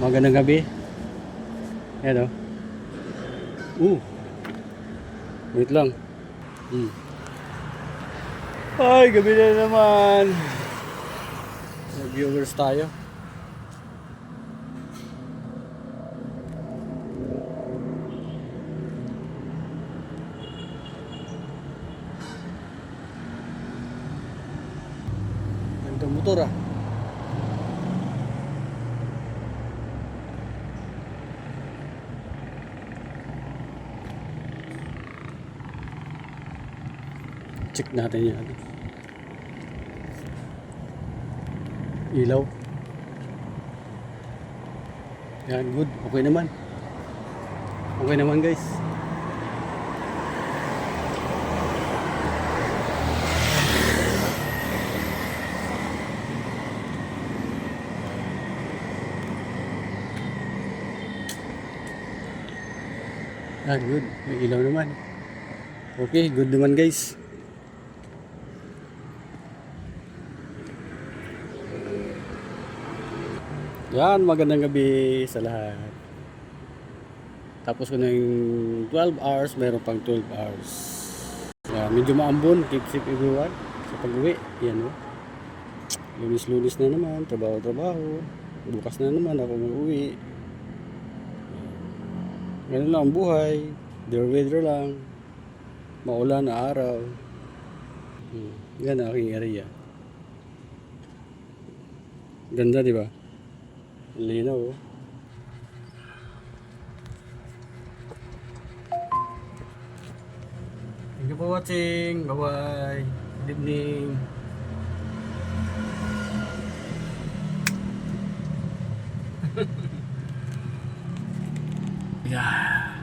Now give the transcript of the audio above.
Magandang gabi. Ayan o. Wait lang. Ay, gabi na naman. May viewers tayo. Ganda motor ah. Check natin yan. Ilaw. Yan, good. Okay naman. Okay naman guys. Yan, good. May ilaw naman. Okay, good naman guys. Yan, magandang gabi sa lahat. Tapos ko na yung 12 hours, meron pang 12 hours. Yan, medyo maambon, keep safe everyone. Sa pag-uwi, yan o. Lunis-lunis na naman, trabaho-trabaho. Bukas na naman ako mag-uwi. Ganun lang ang buhay. Weather lang. Maulan na araw. Yan ang aking area. Ganda, di ba? Linaw oh. Thank you for watching. Bye bye. Good evening. Yeah.